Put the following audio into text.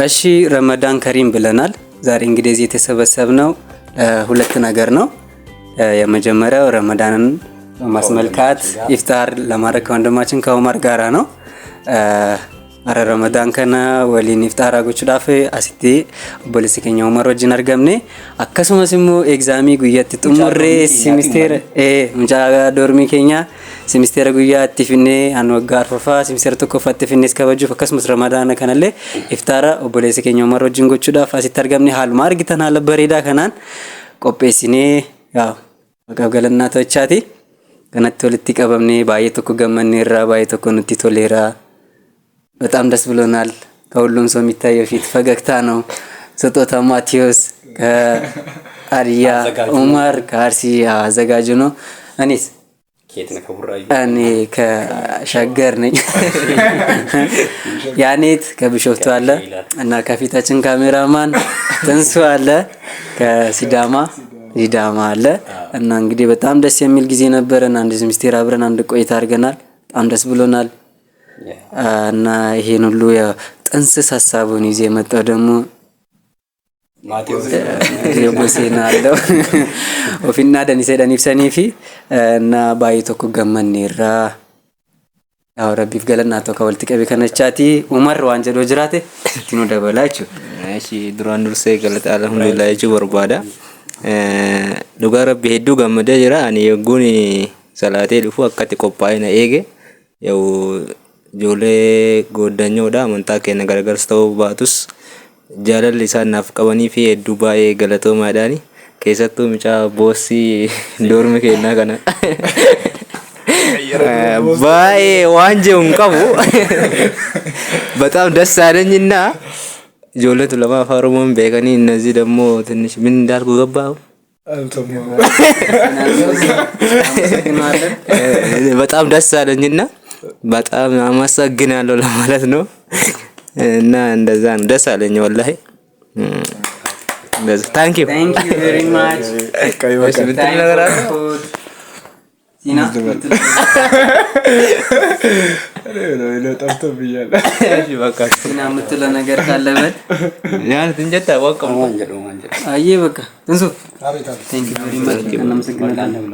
እሺ ረመዳን ከሪም ብለናል። ዛሬ እንግዲህ እዚህ የተሰበሰብነው ሁለት ነገር ነው። የመጀመሪያው ረመዳንን ማስመልካት ኢፍጣር ለማድረግ ከወንድማችን ከኡመር ጋራ ነው። አረ ረመዳን ከና ወሊን ኢፍጣር አጎቹዳፍ አሲቲ ኦቦሌሲከኛ ኡመር ወጅን አርገምኔ አከሱመስሙ ኤግዛሚ ጉያት ጥሙሬ ሲሚስቴር ሙጫ ዶርሚ ኬኛ ሲሚስቴር ጉያት ቲፍኔ አንወጋር ፈፋ ሲሚስቴር ተኮፋት ቲፍኔ እስከበጁ ፈከስሙስ ረመዳን ከናለ ኢፍጣራ ኦቦሌሲከኛ ኡመር ወጅን ጎቹዳፍ አሲቲ አርገምኔ ሃል ማርግተና ለበሬዳ ከናን ቆጴሲኔ ያው ወቀብገለና ተቻቲ ከነቶ ልትቀበምኔ ባየተኩ ገመኔራ ባየተኩ ንቲ ቶሌራ በጣም ደስ ብሎናል። ከሁሉም ሰው የሚታየው ፊት ፈገግታ ነው። ስጦታ ማቴዎስ ከአሪያ ኡመር ከአርሲ አዘጋጁ ነው። እኔስ እኔ ከሸገር ነኝ። ያኔት ከብሾፍቱ አለ እና ከፊታችን ካሜራማን ተንሱ አለ ከሲዳማ አለ እና እንግዲህ በጣም ደስ የሚል ጊዜ ነበረን። አንድ ሚስቴር አብረን አንድ ቆይታ አድርገናል። በጣም ደስ ብሎናል። እና ይሄን ሁሉ ጥንስስ ሐሳቡን ይዤ መጣው ደግሞ ማቴዎስ የቦሴና አለው ኦፊና ደኒሴ ደኒፍሰኒፊ እና ባይቶኩ ገመኔራ ያው ረቢፍ ገለናቶ ከወልት ቀቢ ከነቻቲ ኡመር ዋንጀዶ ጅራቴ ቲኖ ደበላችሁ እሺ ድራን ዱርሴ ገለጣ አልሐምዱሊላህ እጂ ወርባዳ ዱጋ ረቢ ሄዱ ገመደ ጅራ አኒ የጉኒ ሰላቴ ዱፉ አከቲ ቆጳይና ኤጌ ያው ጆሌ ጎዳኞዳ መንታ ከነ ገርገርስተው ባቱስ ጃለል ኢሳናፍ ቀበኒ ፊ ዱባይ ገለቶ ማዳኒ ከሰቱ ምጫ ቦሲ ዶርም ከና ከና ባይ ዋንጀውን ቀቡ በጣም ደስ አለኝና ጆለቱ ለማፋሩም በቀኒ እነዚህ ደግሞ ትንሽ ምን እንዳልኩ ገባው በጣም ደስ አለኝና በጣም አመሰግናለሁ ለማለት ነው። እና እንደዛ ነው ደስ አለኝ ወላሂ እንደዛ ታንክ ዩ ቬሪ ማች ቀይወስ ምትል ነገር አለ ሲና ነው ጠፍቶ ብያለሁ። እሺ በቃ ሲና ምትል ነገር ካለበት ያን ትንጀታ ወቀም አዬ በቃ እንሱ አቤት ታንክ ዩ ቬሪ ማች እናመሰግናለን።